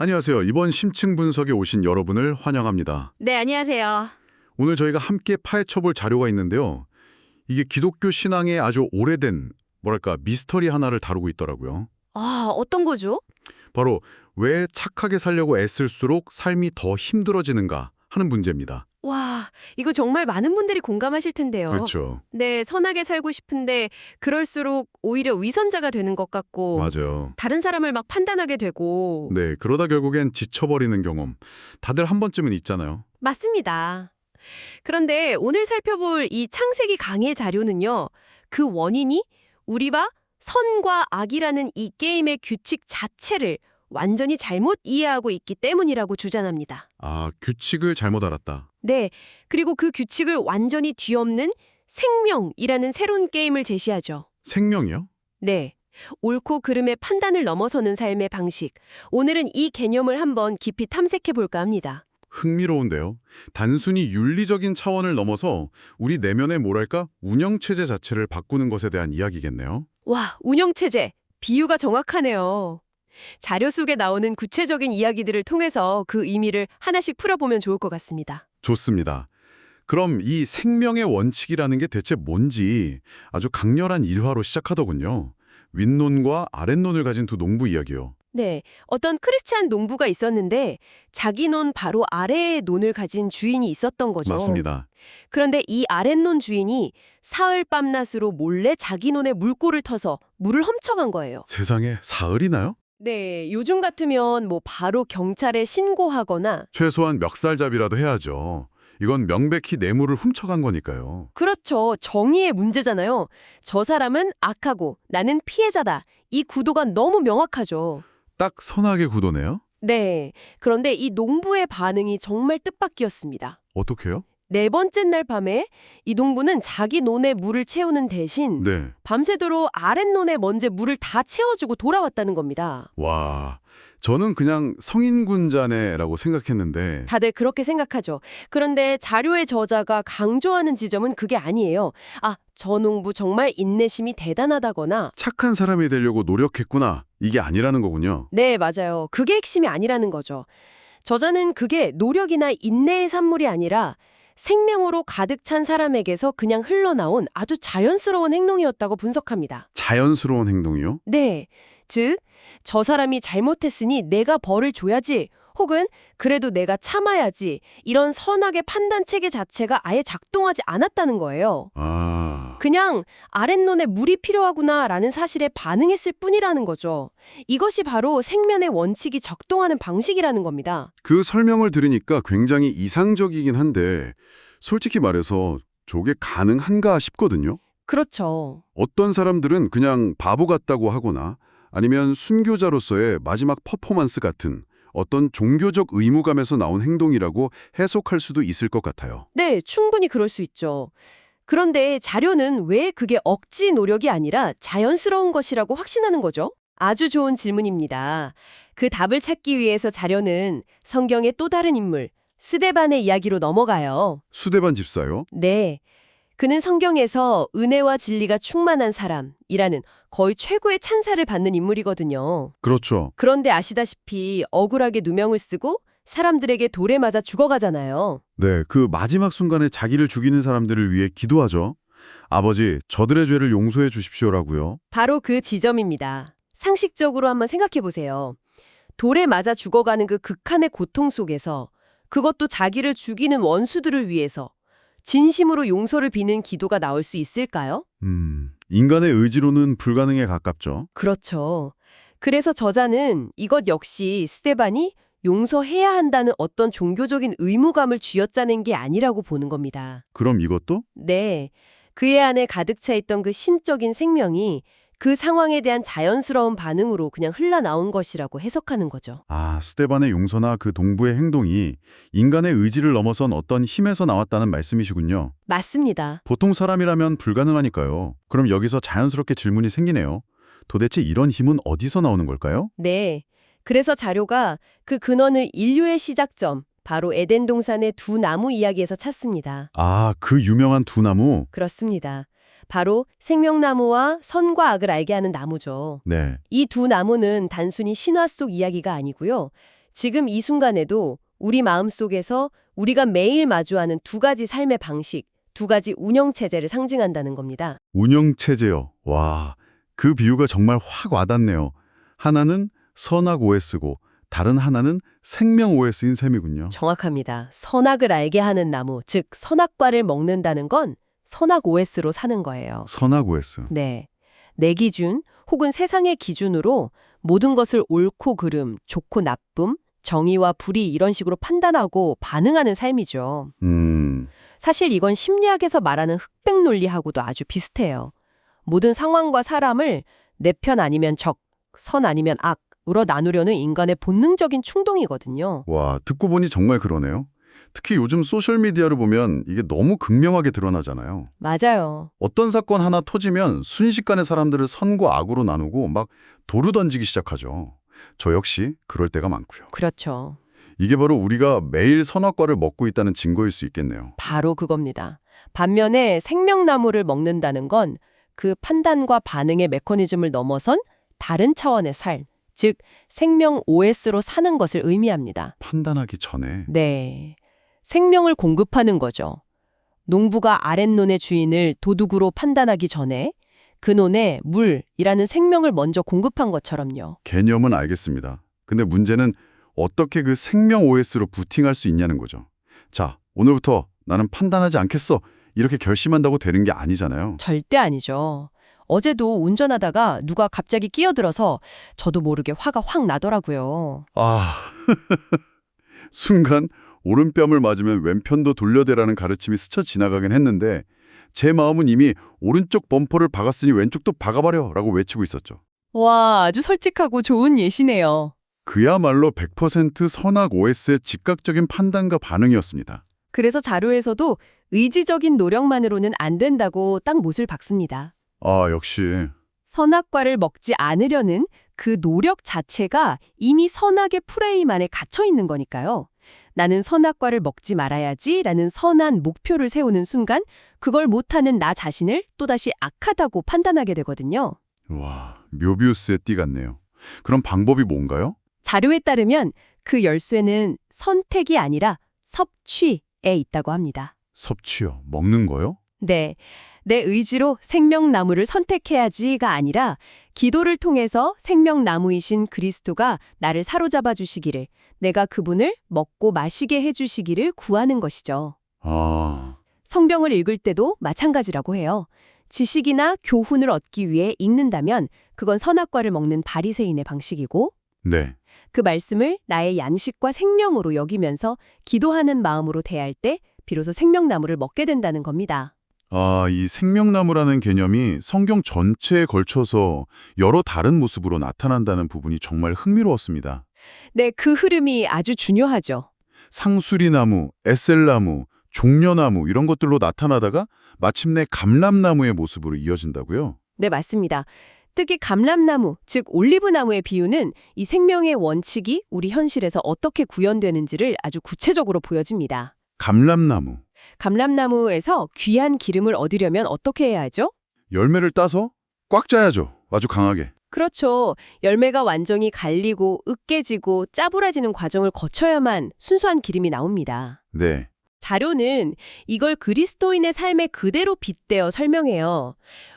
안녕하세요. 이번 심층 분석에 오신 여러분을 환영합니다. 네, 안녕하세요. 오늘 저희가 함께 파헤쳐볼 자료가 있는데요. 이게 기독교 신앙의 아주 오래된, 미스터리 하나를 다루고 있더라고요. 아, 어떤 거죠? 바로 왜 착하게 살려고 애쓸수록 삶이 더 힘들어지는가 하는 문제입니다. 와, 이거 정말 많은 분들이 공감하실 텐데요. 그렇죠. 네, 선하게 살고 싶은데 그럴수록 오히려 위선자가 되는 것 같고 맞아요. 다른 사람을 막 판단하게 되고 네, 그러다 결국엔 지쳐버리는 경험. 다들 한 번쯤은 있잖아요. 맞습니다. 그런데 오늘 살펴볼 이 창세기 강의 자료는요. 그 원인이 우리가 선과 악이라는 이 게임의 규칙 자체를 완전히 잘못 이해하고 있기 때문이라고 주장합니다. 아, 규칙을 잘못 알았다. 네, 그리고 그 규칙을 완전히 뒤엎는 생명이라는 새로운 게임을 제시하죠. 생명이요? 네, 옳고 그름의 판단을 넘어서는 삶의 방식. 오늘은 이 개념을 한번 깊이 탐색해 볼까 합니다. 흥미로운데요. 단순히 윤리적인 차원을 넘어서 우리 내면의 운영체제 자체를 바꾸는 것에 대한 이야기겠네요. 와, 운영체제. 비유가 정확하네요. 자료 속에 나오는 구체적인 이야기들을 통해서 그 의미를 하나씩 풀어보면 좋을 것 같습니다. 좋습니다. 그럼 이 생명의 원칙이라는 게 대체 뭔지 아주 강렬한 일화로 시작하더군요. 윗논과 아랫논을 가진 두 농부 이야기요. 네, 어떤 크리스찬 농부가 있었는데 자기 논 바로 아래에 논을 가진 주인이 있었던 거죠. 맞습니다. 그런데 이 아랫논 주인이 사흘 밤낮으로 몰래 자기 논에 물꼬를 터서 물을 훔쳐간 거예요. 세상에 사흘이나요? 네, 요즘 같으면 바로 경찰에 신고하거나 최소한 멱살잡이라도 해야죠. 이건 명백히 뇌물을 훔쳐간 거니까요. 그렇죠. 정의의 문제잖아요. 저 사람은 악하고 나는 피해자다. 이 구도가 너무 명확하죠. 딱 선악의 구도네요? 네, 그런데 이 농부의 반응이 정말 뜻밖이었습니다. 어떻게요? 네 번째 날 밤에 이 농부는 자기 논에 물을 채우는 대신 네. 밤새도록 아랫논에 먼저 물을 다 채워주고 돌아왔다는 겁니다. 와, 저는 그냥 성인군자네라고 생각했는데 다들 그렇게 생각하죠. 그런데 자료의 저자가 강조하는 지점은 그게 아니에요. 아, 저 농부 정말 인내심이 대단하다거나 착한 사람이 되려고 노력했구나. 이게 아니라는 거군요. 네, 맞아요. 그게 핵심이 아니라는 거죠. 저자는 그게 노력이나 인내의 산물이 아니라 생명으로 가득 찬 사람에게서 그냥 흘러나온 아주 자연스러운 행동이었다고 분석합니다. 자연스러운 행동이요? 네, 즉, 저 사람이 잘못했으니 내가 벌을 줘야지, 혹은 그래도 내가 참아야지, 이런 선악의 판단 체계 자체가 아예 작동하지 않았다는 거예요. 아, 그냥 아랫논에 물이 필요하구나라는 사실에 반응했을 뿐이라는 거죠. 이것이 바로 생면의 원칙이 작동하는 방식이라는 겁니다. 그 설명을 들으니까 굉장히 이상적이긴 한데 솔직히 말해서 저게 가능한가 싶거든요. 그렇죠. 어떤 사람들은 그냥 바보 같다고 하거나 아니면 순교자로서의 마지막 퍼포먼스 같은 어떤 종교적 의무감에서 나온 행동이라고 해석할 수도 있을 것 같아요. 네, 충분히 그럴 수 있죠. 그런데 자료는 왜 그게 억지 노력이 아니라 자연스러운 것이라고 확신하는 거죠? 아주 좋은 질문입니다. 그 답을 찾기 위해서 자료는 성경의 또 다른 인물, 스데반의 이야기로 넘어가요. 수데반 집사요? 네. 그는 성경에서 은혜와 진리가 충만한 사람이라는 거의 최고의 찬사를 받는 인물이거든요. 그렇죠. 그런데 아시다시피 억울하게 누명을 쓰고 사람들에게 돌에 맞아 죽어가잖아요. 네, 그 마지막 순간에 자기를 죽이는 사람들을 위해 기도하죠. 아버지, 저들의 죄를 용서해 주십시오라고요. 바로 그 지점입니다. 상식적으로 한번 생각해 보세요. 돌에 맞아 죽어가는 그 극한의 고통 속에서 그것도 자기를 죽이는 원수들을 위해서 진심으로 용서를 비는 기도가 나올 수 있을까요? 인간의 의지로는 불가능에 가깝죠. 그렇죠. 그래서 저자는 이것 역시 스데반이 용서해야 한다는 어떤 종교적인 의무감을 쥐어짜낸 게 아니라고 보는 겁니다. 그럼 이것도? 네, 그의 안에 가득 차 있던 그 신적인 생명이 그 상황에 대한 자연스러운 반응으로 그냥 흘러나온 것이라고 해석하는 거죠. 아, 스테반의 용서나 그 동부의 행동이 인간의 의지를 넘어선 어떤 힘에서 나왔다는 말씀이시군요. 맞습니다. 보통 사람이라면 불가능하니까요. 그럼 여기서 자연스럽게 질문이 생기네요. 도대체 이런 힘은 어디서 나오는 걸까요? 네, 그래서 자료가 그 근원을 인류의 시작점, 바로 에덴 동산의 두 나무 이야기에서 찾습니다. 아, 그 유명한 두 나무? 그렇습니다. 바로 생명나무와 선과 악을 알게 하는 나무죠. 네. 이 두 나무는 단순히 신화 속 이야기가 아니고요. 지금 이 순간에도 우리 마음속에서 우리가 매일 마주하는 두 가지 삶의 방식, 두 가지 운영체제를 상징한다는 겁니다. 운영체제요. 와, 그 비유가 정말 확 와닿네요. 하나는 선악 OS고 다른 하나는 생명 OS인 셈이군요. 정확합니다. 선악을 알게 하는 나무, 즉 선악과를 먹는다는 건 선악 OS로 사는 거예요. 선악 OS. 네. 내 기준 혹은 세상의 기준으로 모든 것을 옳고 그름, 좋고 나쁨, 정의와 불의 이런 식으로 판단하고 반응하는 삶이죠. 사실 이건 심리학에서 말하는 흑백 논리하고도 아주 비슷해요. 모든 상황과 사람을 내 편 아니면 적, 선 아니면 악으로 나누려는 인간의 본능적인 충동이거든요. 와, 듣고 보니 정말 그러네요. 특히 요즘 소셜미디어를 보면 이게 너무 극명하게 드러나잖아요. 맞아요. 어떤 사건 하나 터지면 순식간에 사람들을 선과 악으로 나누고 막 도루 던지기 시작하죠. 저 역시 그럴 때가 많고요. 그렇죠. 이게 바로 우리가 매일 선악과를 먹고 있다는 증거일 수 있겠네요. 바로 그겁니다. 반면에 생명나무를 먹는다는 건 그 판단과 반응의 메커니즘을 넘어선 다른 차원의 삶, 즉 생명 OS로 사는 것을 의미합니다. 판단하기 전에. 네. 생명을 공급하는 거죠. 농부가 아랫논의 주인을 도둑으로 판단하기 전에 그 논에 물이라는 생명을 먼저 공급한 것처럼요. 개념은 알겠습니다. 근데 문제는 어떻게 그 생명 OS로 부팅할 수 있냐는 거죠. 자, 오늘부터 나는 판단하지 않겠어. 이렇게 결심한다고 되는 게 아니잖아요. 절대 아니죠. 어제도 운전하다가 누가 갑자기 끼어들어서 저도 모르게 화가 확 나더라고요. 아, 순간 오른뺨을 맞으면 왼편도 돌려대라는 가르침이 스쳐 지나가긴 했는데 제 마음은 이미 오른쪽 범퍼를 박았으니 왼쪽도 박아버려 라고 외치고 있었죠. 와, 아주 솔직하고 좋은 예시네요. 그야말로 100% 선악 OS의 즉각적인 판단과 반응이었습니다. 그래서 자료에서도 의지적인 노력만으로는 안 된다고 딱 못을 박습니다. 아, 역시. 선악과를 먹지 않으려는 그 노력 자체가 이미 선악의 프레임 안에 갇혀 있는 거니까요. 나는 선악과를 먹지 말아야지라는 선한 목표를 세우는 순간 그걸 못하는 나 자신을 또다시 악하다고 판단하게 되거든요. 와, 묘비우스의 띠 같네요. 그럼 방법이 뭔가요? 자료에 따르면 그 열쇠는 선택이 아니라 섭취에 있다고 합니다. 섭취요. 먹는 거요? 네. 내 의지로 생명나무를 선택해야지가 아니라 기도를 통해서 생명나무이신 그리스도가 나를 사로잡아 주시기를, 내가 그분을 먹고 마시게 해주시기를 구하는 것이죠. 아, 성경을 읽을 때도 마찬가지라고 해요. 지식이나 교훈을 얻기 위해 읽는다면 그건 선악과를 먹는 바리새인의 방식이고, 네. 그 말씀을 나의 양식과 생명으로 여기면서 기도하는 마음으로 대할 때 비로소 생명나무를 먹게 된다는 겁니다. 아, 이 생명나무라는 개념이 성경 전체에 걸쳐서 여러 다른 모습으로 나타난다는 부분이 정말 흥미로웠습니다. 네, 그 흐름이 아주 중요하죠. 상수리나무, 에셀나무, 종려나무 이런 것들로 나타나다가 마침내 감람나무의 모습으로 이어진다고요? 네, 맞습니다. 특히 감람나무, 즉 올리브나무의 비유는 이 생명의 원칙이 우리 현실에서 어떻게 구현되는지를 아주 구체적으로 보여집니다. 감람나무. 감람나무에서 귀한 기름을 얻으려면 어떻게 해야 하죠? 열매를 따서 꽉 짜야죠. 아주 강하게. 그렇죠. 열매가 완전히 갈리고 으깨지고 짜부라지는 과정을 거쳐야만 순수한 기름이 나옵니다. 네. 자료는 이걸 그리스도인의 삶에 그대로 빗대어 설명해요.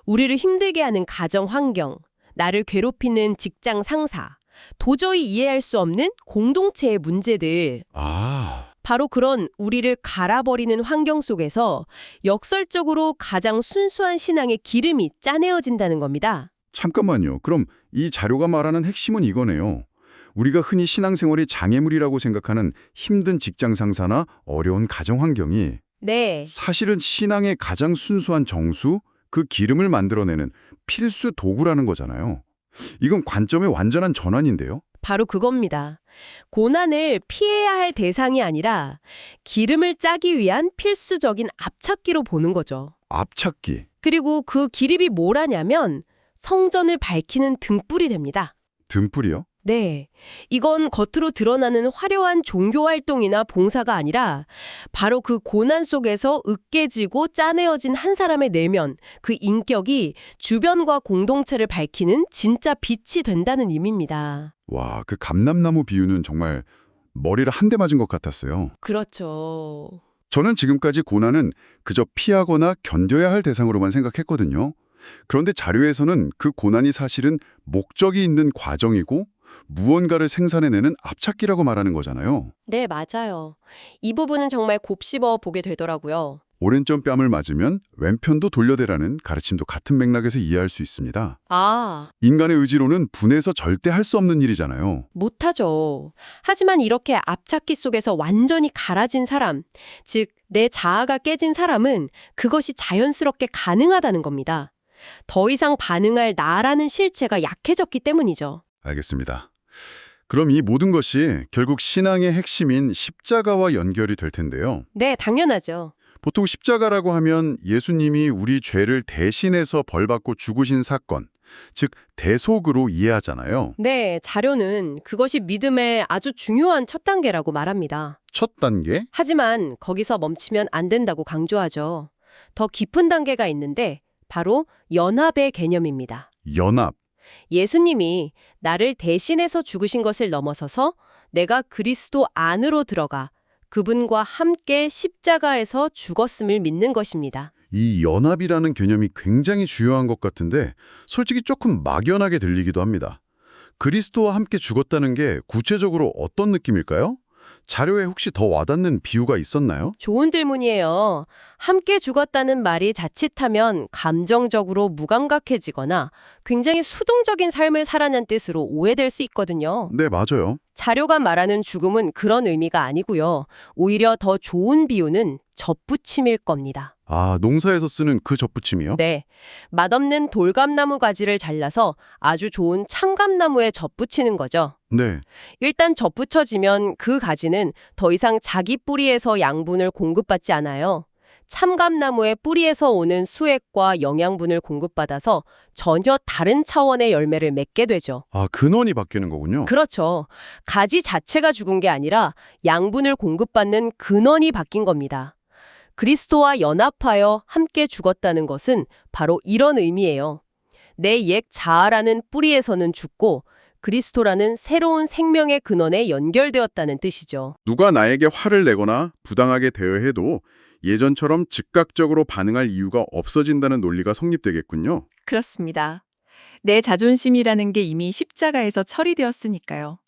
우리를 힘들게 하는 가정 환경, 나를 괴롭히는 직장 상사, 도저히 이해할 수 없는 공동체의 문제들, 아, 바로 그런 우리를 갈아버리는 환경 속에서 역설적으로 가장 순수한 신앙의 기름이 짜내어진다는 겁니다. 잠깐만요. 그럼 이 자료가 말하는 핵심은 이거네요. 우리가 흔히 신앙생활이 장애물이라고 생각하는 힘든 직장 상사나 어려운 가정 환경이 네, 사실은 신앙의 가장 순수한 정수, 그 기름을 만들어내는 필수 도구라는 거잖아요. 이건 관점의 완전한 전환인데요. 바로 그겁니다. 고난을 피해야 할 대상이 아니라 기름을 짜기 위한 필수적인 앞찾기로 보는 거죠. 앞찾기. 그리고 그 기름이 뭐라냐면 성전을 밝히는 등불이 됩니다. 등불이요? 네, 이건 겉으로 드러나는 화려한 종교 활동이나 봉사가 아니라 바로 그 고난 속에서 으깨지고 짜내어진 한 사람의 내면, 그 인격이 주변과 공동체를 밝히는 진짜 빛이 된다는 의미입니다. 와, 그 감람나무 비유는 정말 머리를 한 대 맞은 것 같았어요. 그렇죠. 저는 지금까지 고난은 그저 피하거나 견뎌야 할 대상으로만 생각했거든요. 그런데 자료에서는 그 고난이 사실은 목적이 있는 과정이고 무언가를 생산해내는 앞찾기라고 말하는 거잖아요. 네, 맞아요. 이 부분은 정말 곱씹어 보게 되더라고요. 오른쪽 뺨을 맞으면 왼편도 돌려대라는 가르침도 같은 맥락에서 이해할 수 있습니다. 아, 인간의 의지로는 분해서 절대 할 수 없는 일이잖아요. 못하죠. 하지만 이렇게 앞찾기 속에서 완전히 갈아진 사람, 즉, 내 자아가 깨진 사람은 그것이 자연스럽게 가능하다는 겁니다. 더 이상 반응할 나라는 실체가 약해졌기 때문이죠. 알겠습니다. 그럼 이 모든 것이 결국 신앙의 핵심인 십자가와 연결이 될 텐데요. 네, 당연하죠. 보통 십자가라고 하면 예수님이 우리 죄를 대신해서 벌받고 죽으신 사건, 즉 대속으로 이해하잖아요. 네, 자료는 그것이 믿음의 아주 중요한 첫 단계라고 말합니다. 첫 단계? 하지만 거기서 멈추면 안 된다고 강조하죠. 더 깊은 단계가 있는데 바로 연합의 개념입니다. 연합. 예수님이 나를 대신해서 죽으신 것을 넘어서서 내가 그리스도 안으로 들어가 그분과 함께 십자가에서 죽었음을 믿는 것입니다. 이 연합이라는 개념이 굉장히 중요한 것 같은데 솔직히 조금 막연하게 들리기도 합니다. 그리스도와 함께 죽었다는 게 구체적으로 어떤 느낌일까요? 자료에 혹시 더 와닿는 비유가 있었나요? 좋은 질문이에요. 함께 죽었다는 말이 자칫하면 감정적으로 무감각해지거나 굉장히 수동적인 삶을 살아낸 뜻으로 오해될 수 있거든요. 네, 맞아요. 자료가 말하는 죽음은 그런 의미가 아니고요. 오히려 더 좋은 비유는 접붙임일 겁니다. 아, 농사에서 쓰는 그 접붙임이요? 네, 맛없는 돌감나무 가지를 잘라서 아주 좋은 참감나무에 접붙이는 거죠. 네. 일단 접붙여지면 그 가지는 더 이상 자기 뿌리에서 양분을 공급받지 않아요. 참감나무의 뿌리에서 오는 수액과 영양분을 공급받아서 전혀 다른 차원의 열매를 맺게 되죠. 아, 근원이 바뀌는 거군요. 그렇죠. 가지 자체가 죽은 게 아니라 양분을 공급받는 근원이 바뀐 겁니다. 그리스도와 연합하여 함께 죽었다는 것은 바로 이런 의미예요. 내 옛 자아라는 뿌리에서는 죽고 그리스도라는 새로운 생명의 근원에 연결되었다는 뜻이죠. 누가 나에게 화를 내거나 부당하게 대해도 예전처럼 즉각적으로 반응할 이유가 없어진다는 논리가 성립되겠군요. 그렇습니다. 내 자존심이라는 게 이미 십자가에서 처리되었으니까요.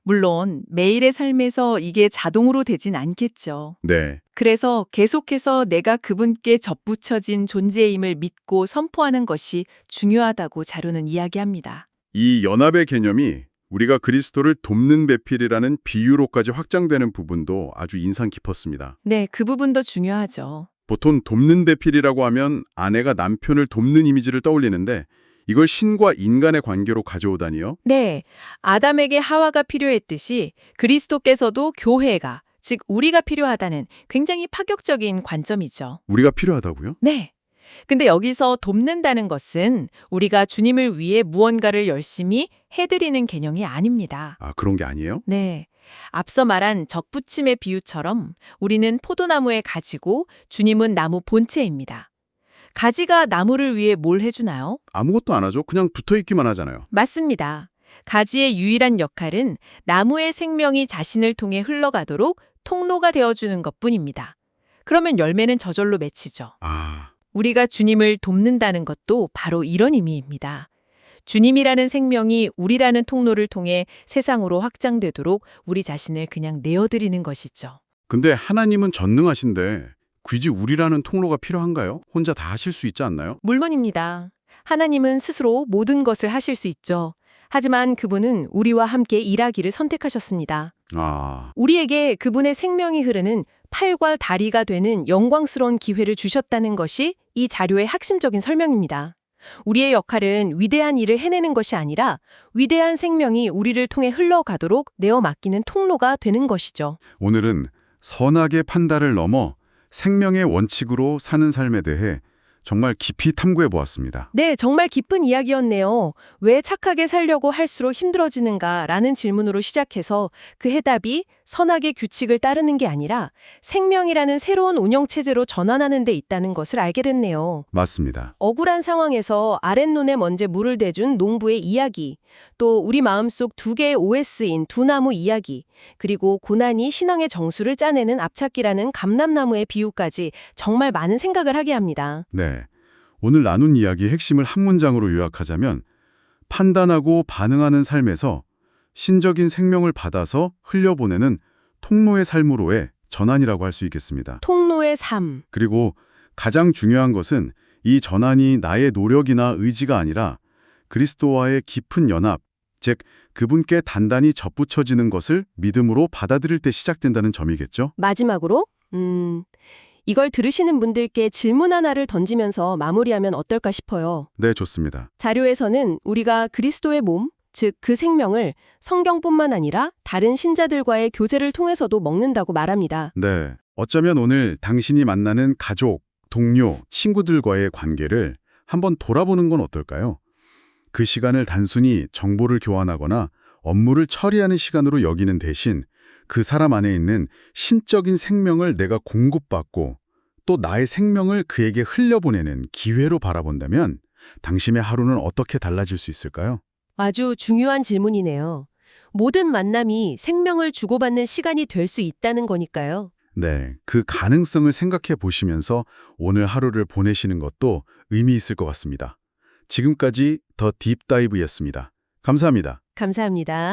물론 매일의 삶에서 이게 자동으로 되진 않겠죠. 네. 그래서 계속해서 내가 그분께 접붙여진 존재임을 믿고 선포하는 것이 중요하다고 자료는 이야기합니다. 이 연합의 개념이 우리가 그리스도를 돕는 배필이라는 비유로까지 확장되는 부분도 아주 인상 깊었습니다. 네, 그 부분도 중요하죠. 보통 돕는 배필이라고 하면 아내가 남편을 돕는 이미지를 떠올리는데 이걸 신과 인간의 관계로 가져오다니요? 네, 아담에게 하와가 필요했듯이 그리스도께서도 교회가, 즉 우리가 필요하다는 굉장히 파격적인 관점이죠. 우리가 필요하다고요? 네. 근데 여기서 돕는다는 것은 우리가 주님을 위해 무언가를 열심히 해드리는 개념이 아닙니다. 아, 그런 게 아니에요? 네. 앞서 말한 적부침의 비유처럼 우리는 포도나무의 가지고 주님은 나무 본체입니다. 가지가 나무를 위해 뭘 해주나요? 아무것도 안 하죠. 그냥 붙어있기만 하잖아요. 맞습니다. 가지의 유일한 역할은 나무의 생명이 자신을 통해 흘러가도록 통로가 되어주는 것뿐입니다. 그러면 열매는 저절로 맺히죠. 아, 우리가 주님을 돕는다는 것도 바로 이런 의미입니다. 주님이라는 생명이 우리라는 통로를 통해 세상으로 확장되도록 우리 자신을 그냥 내어드리는 것이죠. 근데 하나님은 전능하신데 굳이 우리라는 통로가 필요한가요? 혼자 다 하실 수 있지 않나요? 물론입니다. 하나님은 스스로 모든 것을 하실 수 있죠. 하지만 그분은 우리와 함께 일하기를 선택하셨습니다. 아, 우리에게 그분의 생명이 흐르는 팔과 다리가 되는 영광스러운 기회를 주셨다는 것이 이 자료의 핵심적인 설명입니다. 우리의 역할은 위대한 일을 해내는 것이 아니라 위대한 생명이 우리를 통해 흘러가도록 내어 맡기는 통로가 되는 것이죠. 오늘은 선악의 판단을 넘어 생명의 원칙으로 사는 삶에 대해 정말 깊이 탐구해 보았습니다. 네, 정말 깊은 이야기였네요. 왜 착하게 살려고 할수록 힘들어지는가라는 질문으로 시작해서 그 해답이 선악의 규칙을 따르는 게 아니라 생명이라는 새로운 운영체제로 전환하는 데 있다는 것을 알게 됐네요. 맞습니다. 억울한 상황에서 아랫눈에 먼저 물을 대준 농부의 이야기, 또 우리 마음속 두 개의 OS인 두 나무 이야기, 그리고 고난이 신앙의 정수를 짜내는 앞찾기라는 감람나무의 비유까지 정말 많은 생각을 하게 합니다. 네. 오늘 나눈 이야기의 핵심을 한 문장으로 요약하자면 판단하고 반응하는 삶에서 신적인 생명을 받아서 흘려보내는 통로의 삶으로의 전환이라고 할 수 있겠습니다. 통로의 삶. 그리고 가장 중요한 것은 이 전환이 나의 노력이나 의지가 아니라 그리스도와의 깊은 연합, 즉 그분께 단단히 접붙여지는 것을 믿음으로 받아들일 때 시작된다는 점이겠죠? 마지막으로, 이걸 들으시는 분들께 질문 하나를 던지면서 마무리하면 어떨까 싶어요. 네, 좋습니다. 자료에서는 우리가 그리스도의 몸, 즉 그 생명을 성경뿐만 아니라 다른 신자들과의 교제를 통해서도 먹는다고 말합니다. 네. 어쩌면 오늘 당신이 만나는 가족, 동료, 친구들과의 관계를 한번 돌아보는 건 어떨까요? 그 시간을 단순히 정보를 교환하거나 업무를 처리하는 시간으로 여기는 대신 그 사람 안에 있는 신적인 생명을 내가 공급받고 또 나의 생명을 그에게 흘려보내는 기회로 바라본다면 당신의 하루는 어떻게 달라질 수 있을까요? 아주 중요한 질문이네요. 모든 만남이 생명을 주고받는 시간이 될 수 있다는 거니까요. 네, 그 가능성을 생각해 보시면서 오늘 하루를 보내시는 것도 의미 있을 것 같습니다. 지금까지 더 딥다이브였습니다. 감사합니다. 감사합니다.